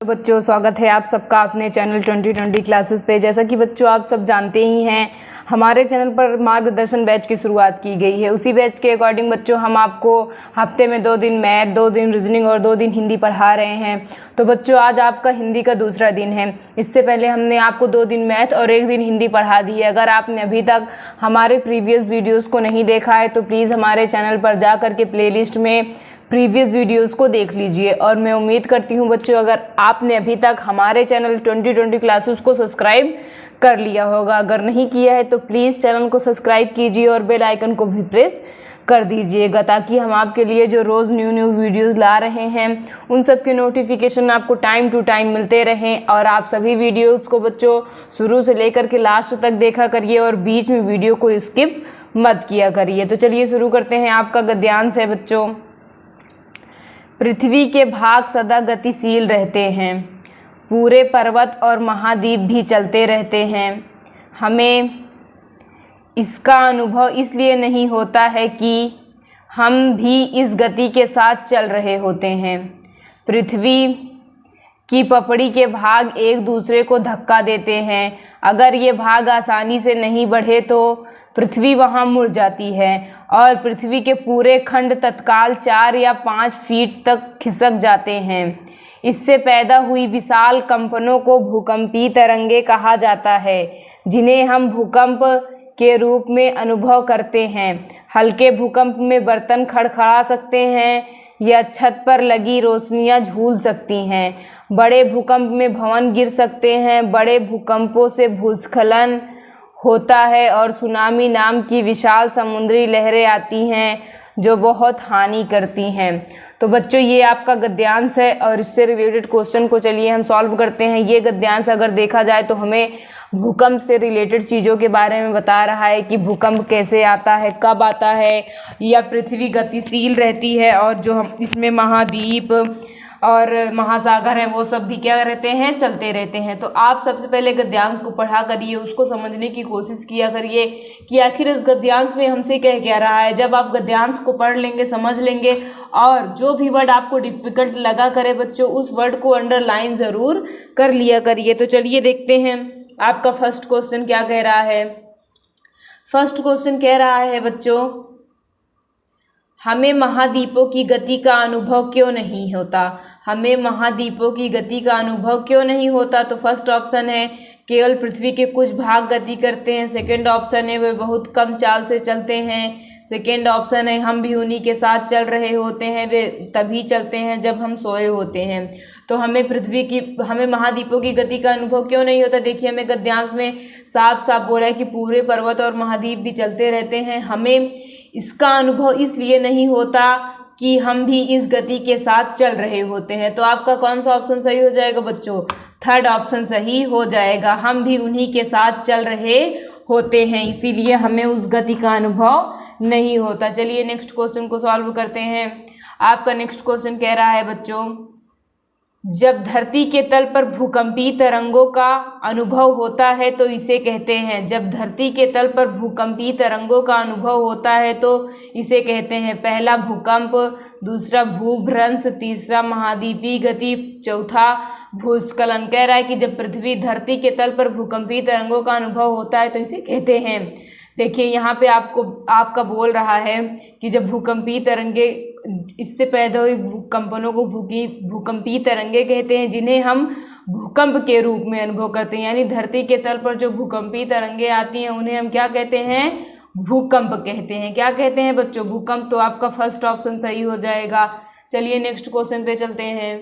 तो बच्चों स्वागत है आप सबका अपने चैनल 2020 क्लासेस पे। जैसा कि बच्चों आप सब जानते ही हैं, हमारे चैनल पर मार्गदर्शन बैच की शुरुआत की गई है। उसी बैच के अकॉर्डिंग बच्चों हम आपको हफ्ते में 2 दिन मैथ, 2 दिन रीजनिंग और 2 दिन हिंदी पढ़ा रहे हैं। तो बच्चों आज आपका हिंदी का दूसरा दिन है। इससे पहले हमने आपको 2 दिन मैथ और 1 दिन हिंदी पढ़ा दी है। अगर आपने अभी तक हमारे प्रीवियस वीडियोज़ को नहीं देखा है तो प्लीज़ हमारे चैनल पर जा कर के प्ले लिस्ट में प्रीवियस वीडियोस को देख लीजिए। और मैं उम्मीद करती हूँ बच्चों, अगर आपने अभी तक हमारे चैनल 2020 क्लासेस को सब्सक्राइब कर लिया होगा, अगर नहीं किया है तो प्लीज़ चैनल को सब्सक्राइब कीजिए और बेल आइकन को भी प्रेस कर दीजिएगा, ताकि हम आपके लिए जो रोज़ न्यू वीडियोस ला रहे हैं उन सब के नोटिफिकेशन आपको टाइम टू टाइम मिलते रहें। और आप सभी वीडियोस को बच्चों शुरू से लेकर के लास्ट तक देखा करिए और बीच में वीडियो को स्किप मत किया करिए। तो चलिए शुरू करते हैं। आपका गद्यांश है बच्चों, पृथ्वी के भाग सदा गतिशील रहते हैं, पूरे पर्वत और महाद्वीप भी चलते रहते हैं। हमें इसका अनुभव इसलिए नहीं होता है कि हम भी इस गति के साथ चल रहे होते हैं। पृथ्वी की पपड़ी के भाग एक दूसरे को धक्का देते हैं। अगर ये भाग आसानी से नहीं बढ़े तो पृथ्वी वहाँ मुड़ जाती है और पृथ्वी के पूरे खंड तत्काल 4 या 5 फीट तक खिसक जाते हैं। इससे पैदा हुई विशाल कंपनों को भूकंपीय तरंगे कहा जाता है, जिन्हें हम भूकंप के रूप में अनुभव करते हैं। हल्के भूकंप में बर्तन खड़खड़ा सकते हैं या छत पर लगी रोशनियां झूल सकती हैं। बड़े भूकंप में भवन गिर सकते हैं। बड़े भूकंपों से भूस्खलन होता है और सुनामी नाम की विशाल समुद्री लहरें आती हैं जो बहुत हानि करती हैं। तो बच्चों ये आपका गद्यांश है और इससे रिलेटेड क्वेश्चन को चलिए हम सॉल्व करते हैं। ये गद्यांश अगर देखा जाए तो हमें भूकंप से रिलेटेड चीज़ों के बारे में बता रहा है कि भूकंप कैसे आता है, कब आता है, या पृथ्वी गतिशील रहती है और जो हम इसमें महाद्वीप और महासागर है वो सब भी क्या रहते हैं, चलते रहते हैं। तो आप सबसे पहले गद्यांश को पढ़ा करिए, उसको समझने की कोशिश किया करिए कि आखिर इस गद्यांश में हमसे कह रहा है। जब आप गद्यांश को पढ़ लेंगे, समझ लेंगे और जो भी वर्ड आपको डिफिकल्ट लगा करे बच्चों, उस वर्ड को अंडरलाइन ज़रूर कर लिया करिए। तो चलिए देखते हैं आपका फर्स्ट क्वेश्चन क्या कह रहा है। फर्स्ट क्वेश्चन कह रहा है बच्चों, हमें महाद्वीपों की गति का अनुभव क्यों नहीं होता। हमें महाद्वीपों की गति का अनुभव क्यों नहीं होता। तो फर्स्ट ऑप्शन है केवल पृथ्वी के कुछ भाग गति करते हैं। सेकंड ऑप्शन है वे बहुत कम चाल से चलते हैं। सेकंड ऑप्शन है हम भी उन्हीं के साथ चल रहे होते हैं, वे तभी चलते हैं जब हम सोए होते हैं। तो हमें महाद्वीपों की गति का अनुभव क्यों नहीं होता। देखिए हमें गद्यांश में साफ साफ बोला है कि पूरे पर्वत और महाद्वीप भी चलते रहते हैं। हमें इसका अनुभव इसलिए नहीं होता कि हम भी इस गति के साथ चल रहे होते हैं। तो आपका कौन सा ऑप्शन सही हो जाएगा बच्चों, थर्ड ऑप्शन सही हो जाएगा। हम भी उन्हीं के साथ चल रहे होते हैं, इसीलिए हमें उस गति का अनुभव नहीं होता। चलिए नेक्स्ट क्वेश्चन को सॉल्व करते हैं। आपका नेक्स्ट क्वेश्चन कह रहा है बच्चों, जब धरती के तल पर भूकंपीय तरंगों का अनुभव होता है तो इसे कहते हैं। जब धरती के तल पर भूकंपीय तरंगों का अनुभव होता है तो इसे कहते हैं। पहला भूकंप, दूसरा भूभ्रंश, तीसरा महाद्वीपीय गति, चौथा भूस्खलन। कह रहा है कि जब पृथ्वी धरती के तल पर भूकंपीय तरंगों का अनुभव होता है तो इसे कहते हैं। देखिए यहाँ पे आपका बोल रहा है कि जब भूकंपीय तरंगे, इससे पैदा हुई कंपनों को भूकंपीय तरंगे कहते हैं, जिन्हें हम भूकंप के रूप में अनुभव करते हैं। यानी धरती के तल पर जो भूकंपीय तरंगे आती हैं उन्हें हम क्या कहते हैं, भूकंप कहते हैं। क्या कहते हैं बच्चों, भूकंप। तो आपका फर्स्ट ऑप्शन सही हो जाएगा। चलिए नेक्स्ट क्वेश्चन पे चलते हैं।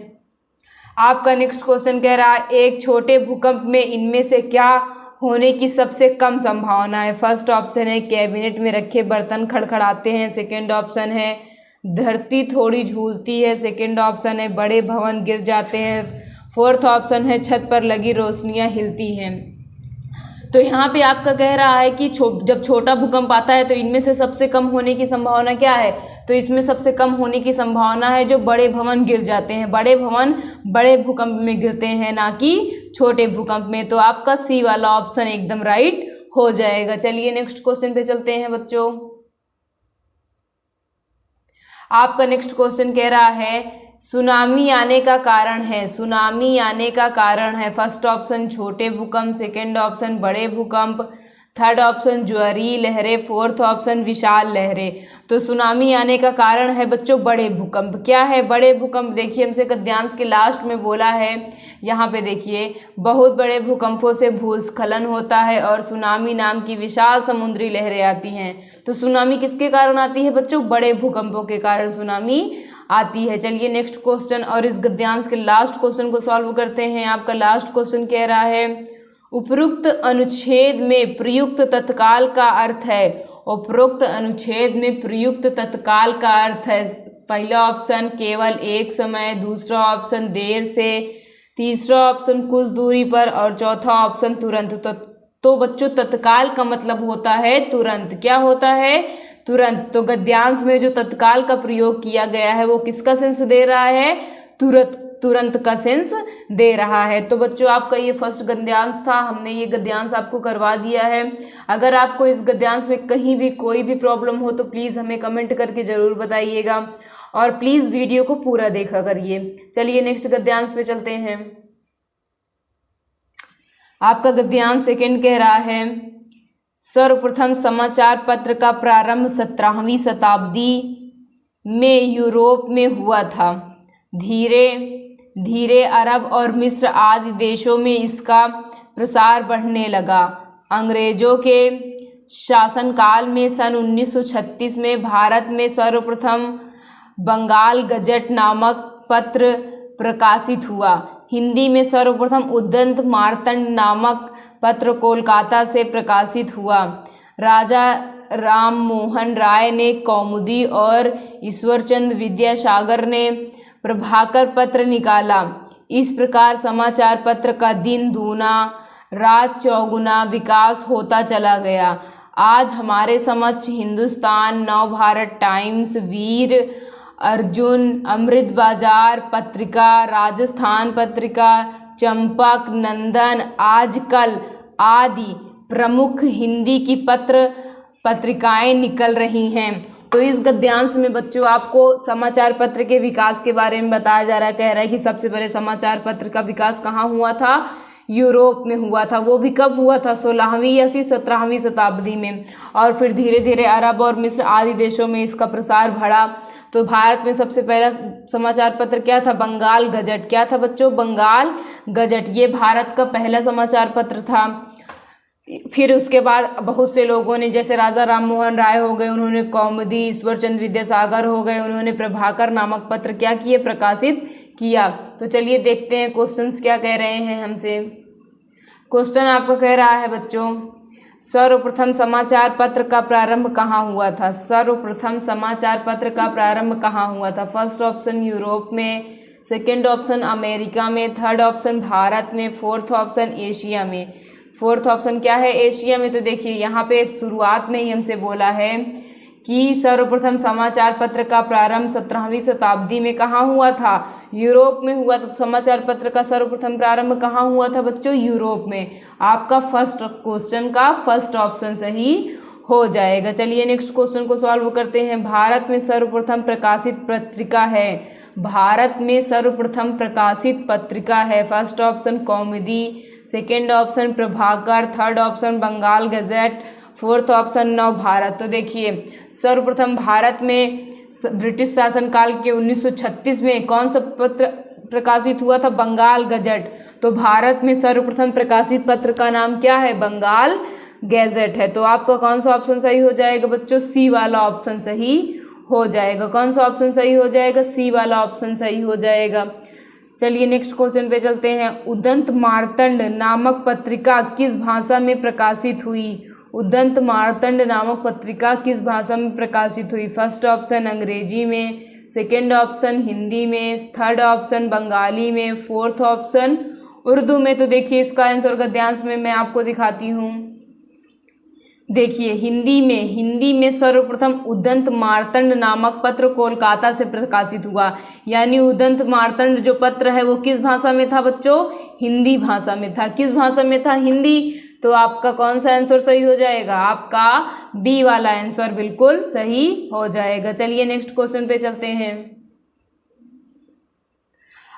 आपका नेक्स्ट क्वेश्चन कह रहा है, एक छोटे भूकंप में इनमें से क्या होने की सबसे कम संभावना है। फर्स्ट ऑप्शन है कैबिनेट में रखे बर्तन खड़खड़ाते हैं। सेकंड ऑप्शन है धरती थोड़ी झूलती है। सेकंड ऑप्शन है बड़े भवन गिर जाते हैं। फोर्थ ऑप्शन है छत पर लगी रोशनियां हिलती हैं। तो यहाँ पे आपका कह रहा है कि जब छोटा भूकंप आता है तो इनमें से सबसे कम होने की संभावना क्या है। तो इसमें सबसे कम होने की संभावना है जो बड़े भवन गिर जाते हैं। बड़े भवन बड़े भूकंप में गिरते हैं, ना कि छोटे भूकंप में। तो आपका सी वाला ऑप्शन एकदम राइट हो जाएगा। चलिए नेक्स्ट क्वेश्चन पे चलते हैं बच्चों। आपका नेक्स्ट क्वेश्चन कह रहा है सुनामी आने का कारण है, सुनामी आने का कारण है। फर्स्ट ऑप्शन छोटे भूकंप, सेकंड ऑप्शन बड़े भूकंप, थर्ड ऑप्शन ज्वारीय लहरें, फोर्थ ऑप्शन विशाल लहरें। तो सुनामी आने का कारण है बच्चों बड़े भूकंप। क्या है बड़े भूकंप? देखिए हमसे गद्यांश के लास्ट में बोला है, यहाँ पे देखिए, बहुत बड़े भूकंपों से भूस्खलन होता है और सुनामी नाम की विशाल समुद्री लहरें आती हैं। तो सुनामी किसके कारण आती है बच्चों? बड़े भूकंपों के कारण सुनामी आती है। चलिए नेक्स्ट क्वेश्चन और इस गद्यांश के लास्ट क्वेश्चन को सॉल्व करते हैं। आपका लास्ट क्वेश्चन कह रहा है, उपरोक्त अनुच्छेद में प्रयुक्त तत्काल का अर्थ है। उपरोक्त अनुच्छेद में प्रयुक्त तत्काल का अर्थ है। पहला ऑप्शन केवल एक समय, दूसरा ऑप्शन देर से, तीसरा ऑप्शन कुछ दूरी पर और चौथा ऑप्शन तुरंत। तो बच्चों तत्काल का मतलब होता है तुरंत। क्या होता है? तुरंत। तो गद्यांश में जो तत्काल का प्रयोग किया गया है वो किसका सेंस दे रहा है? तुरंत का सेंस दे रहा है। तो बच्चों आपका ये फर्स्ट गद्यांश था, हमने ये गद्यांश आपको करवा दिया है। अगर आपको इस गद्यांश में कहीं भी कोई भी प्रॉब्लम हो तो प्लीज़ हमें कमेंट करके ज़रूर बताइएगा और प्लीज़ वीडियो को पूरा देखा करिए। चलिए नेक्स्ट गद्यांश पे चलते हैं। आपका गद्यांश सेकंड कह रहा है, सर्वप्रथम समाचार पत्र का प्रारंभ 17वीं शताब्दी में यूरोप में हुआ था। धीरे धीरे अरब और मिस्र आदि देशों में इसका प्रसार बढ़ने लगा। अंग्रेजों के शासनकाल में सन 1936 में भारत में सर्वप्रथम बंगाल गजट नामक पत्र प्रकाशित हुआ। हिंदी में सर्वप्रथम उद्यंत मार्तंड नामक पत्र कोलकाता से प्रकाशित हुआ। राजा राम मोहन राय ने कौमुदी और ईश्वरचंद्र विद्यासागर ने प्रभाकर पत्र निकाला। इस प्रकार समाचार पत्र का दिन दूना रात चौगुना विकास होता चला गया। आज हमारे समक्ष हिंदुस्तान, नवभारत टाइम्स, वीर अर्जुन, अमृत बाजार पत्रिका, राजस्थान पत्रिका, चंपक, नंदन, आजकल आदि प्रमुख हिंदी की पत्रिकाएं निकल रही हैं। तो इस गद्यांश में बच्चों आपको समाचार पत्र के विकास के बारे में बताया जा रहा है। कह रहा है कि सबसे पहले समाचार पत्र का विकास कहाँ हुआ था? यूरोप में हुआ था। वो भी कब हुआ था? 16वीं या 17वीं शताब्दी में। और फिर धीरे धीरे अरब और मिस्र आदि देशों में इसका प्रसार बढ़ा। तो भारत में सबसे पहला समाचार पत्र क्या था? बंगाल गजट। क्या था बच्चों? बंगाल गजट। ये भारत का पहला समाचार पत्र था। फिर उसके बाद बहुत से लोगों ने, जैसे राजा राम मोहन राय हो गए, उन्होंने कौमुदी, ईश्वरचंद्र विद्यासागर हो गए, उन्होंने प्रभाकर नामक पत्र क्या किए? प्रकाशित किया। तो चलिए देखते हैं क्वेश्चंस क्या कह रहे हैं हमसे। क्वेश्चन आपका कह रहा है बच्चों, सर्वप्रथम समाचार पत्र का प्रारंभ कहाँ हुआ था? सर्वप्रथम समाचार पत्र का प्रारंभ कहाँ हुआ था? फर्स्ट ऑप्शन यूरोप में, सेकंड ऑप्शन अमेरिका में, थर्ड ऑप्शन भारत में, फोर्थ ऑप्शन एशिया में। फोर्थ ऑप्शन क्या है? एशिया में। तो देखिए यहाँ पे शुरुआत में ही हमसे बोला है कि सर्वप्रथम समाचार पत्र का प्रारंभ 17वीं शताब्दी में कहाँ हुआ था? यूरोप में हुआ। तो समाचार पत्र का सर्वप्रथम प्रारंभ कहाँ हुआ था बच्चों? यूरोप में। आपका फर्स्ट क्वेश्चन का फर्स्ट ऑप्शन सही हो जाएगा। चलिए नेक्स्ट क्वेश्चन को सॉल्व करते हैं। भारत में सर्वप्रथम प्रकाशित पत्रिका है। भारत में सर्वप्रथम प्रकाशित पत्रिका है। First option Kaumudi, second option Prabhakar, third option Bengal gazette, fourth option Navbharat. तो देखिए सर्वप्रथम भारत में ब्रिटिश शासनकाल के 1936 में कौन सा पत्र प्रकाशित हुआ था? बंगाल गजट। तो भारत में सर्वप्रथम प्रकाशित पत्र का नाम क्या है? बंगाल गैजेट है। तो आपका कौन सा ऑप्शन सही हो जाएगा बच्चों? सी वाला ऑप्शन सही हो जाएगा। कौन सा ऑप्शन सही हो जाएगा? सी वाला ऑप्शन सही हो जाएगा। चलिए नेक्स्ट क्वेश्चन पे चलते हैं। उद्यंत मार्तंड नामक पत्रिका किस भाषा में प्रकाशित हुई? उद्यंत मार्तंड नामक पत्रिका किस भाषा में प्रकाशित हुई? फर्स्ट ऑप्शन अंग्रेजी में, सेकंड ऑप्शन हिंदी में, थर्ड ऑप्शन बंगाली में, फोर्थ ऑप्शन उर्दू में। तो देखिए इसका आंसर गद्यांश में मैं आपको दिखाती हूँ। देखिए हिंदी में सर्वप्रथम उद्यंत मार्तंड नामक पत्र कोलकाता से प्रकाशित हुआ। यानी उद्यंत मार्तंड जो पत्र है वो किस भाषा में था बच्चों? हिंदी भाषा में था। किस भाषा में था? हिंदी। तो आपका कौन सा आंसर सही हो जाएगा? आपका बी वाला आंसर बिल्कुल सही हो जाएगा। चलिए नेक्स्ट क्वेश्चन पे चलते हैं।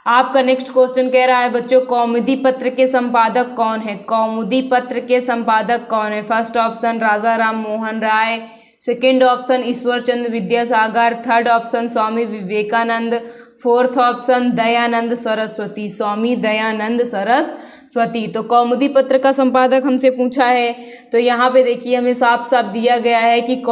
आपका नेक्स्ट क्वेश्चन कह रहा है बच्चों, कौमुदी पत्र के संपादक कौन है? कौमुदी पत्र के संपादक कौन है? फर्स्ट ऑप्शन राजा Ram Mohan Roy, second option Ishwar Chandra Vidyasagar, third option Swami Vivekananda, fourth option Dayanand Saraswati. Swami Dayanand Saraswati. तो कौमुदी पत्र का संपादक हमसे पूछा है, तो यहाँ पे देखिए हमें साफ साफ दिया गया है कि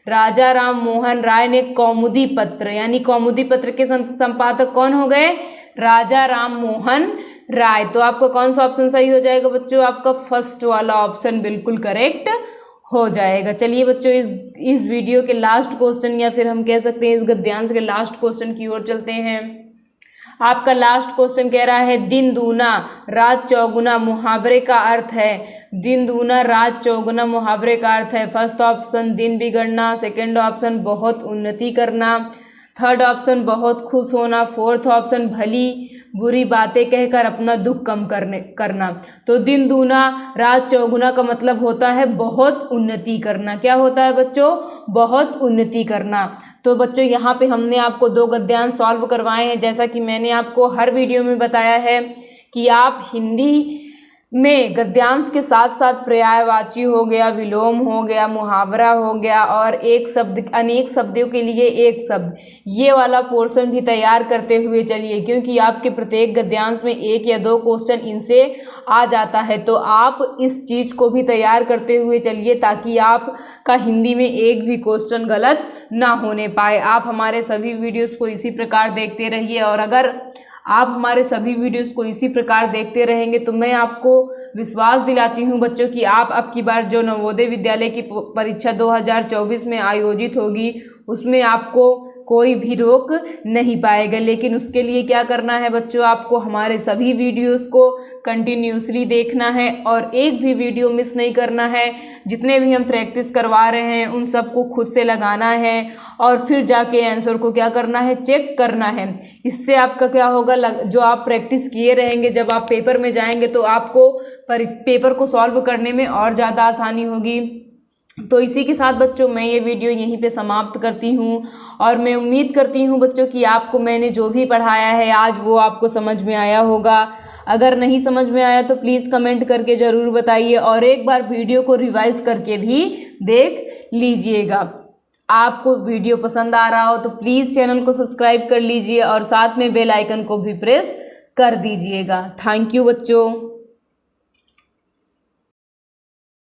राजा राम मोहन राय ने कौमुदी पत्र, यानी कौमुदी पत्र के संपादक कौन हो गए? राजा राम मोहन राय। तो आपका कौन सा ऑप्शन सही हो जाएगा बच्चों? आपका फर्स्ट वाला ऑप्शन बिल्कुल करेक्ट हो जाएगा। चलिए बच्चों, इस वीडियो के लास्ट क्वेश्चन, या फिर हम कह सकते हैं इस गद्यांश के लास्ट क्वेश्चन की ओर चलते हैं। आपका लास्ट क्वेश्चन कह रहा है, दिन दूना रात चौगुना मुहावरे का अर्थ है। दिन दूना रात चौगुना मुहावरे का अर्थ है। फर्स्ट ऑप्शन दिन बिगड़ना, सेकंड ऑप्शन बहुत उन्नति करना, थर्ड ऑप्शन बहुत खुश होना, फोर्थ ऑप्शन भली बुरी बातें कहकर अपना दुख कम करना। तो दिन दूना रात चौगुना का मतलब होता है बहुत उन्नति करना। क्या होता है बच्चों? बहुत उन्नति करना। तो बच्चों यहाँ पे हमने आपको 2 गद्यांश सॉल्व करवाए हैं। जैसा कि मैंने आपको हर वीडियो में बताया है कि आप हिंदी में गद्यांश के साथ साथ पर्यायवाची हो गया, विलोम हो गया, मुहावरा हो गया और एक शब्द अनेक शब्दों के लिए एक शब्द, ये वाला पोर्शन भी तैयार करते हुए चलिए, क्योंकि आपके प्रत्येक गद्यांश में 1 या 2 क्वेश्चन इनसे आ जाता है। तो आप इस चीज़ को भी तैयार करते हुए चलिए ताकि आपका हिंदी में एक भी क्वेश्चन गलत ना होने पाए। आप हमारे सभी वीडियोज़ को इसी प्रकार देखते रहिए, और अगर आप हमारे सभी वीडियोस को इसी प्रकार देखते रहेंगे तो मैं आपको विश्वास दिलाती हूं बच्चों कि आप अब की बार जो नवोदय विद्यालय की परीक्षा 2024 में आयोजित होगी उसमें आपको कोई भी रोक नहीं पाएगा। लेकिन उसके लिए क्या करना है बच्चों? आपको हमारे सभी वीडियोस को कंटिन्यूसली देखना है और एक भी वीडियो मिस नहीं करना है। जितने भी हम प्रैक्टिस करवा रहे हैं उन सबको खुद से लगाना है और फिर जाके आंसर को क्या करना है? चेक करना है। इससे आपका क्या होगा? जो आप प्रैक्टिस किए रहेंगे, जब आप पेपर में जाएंगे तो आपको पेपर को सॉल्व करने में और ज़्यादा आसानी होगी। तो इसी के साथ बच्चों मैं ये वीडियो यहीं पे समाप्त करती हूँ, और मैं उम्मीद करती हूँ बच्चों कि आपको मैंने जो भी पढ़ाया है आज वो आपको समझ में आया होगा। अगर नहीं समझ में आया तो प्लीज़ कमेंट करके ज़रूर बताइए, और एक बार वीडियो को रिवाइज करके भी देख लीजिएगा। आपको वीडियो पसंद आ रहा हो तो प्लीज़ चैनल को सब्सक्राइब कर लीजिए और साथ में बेल आइकन को भी प्रेस कर दीजिएगा। थैंक यू बच्चों।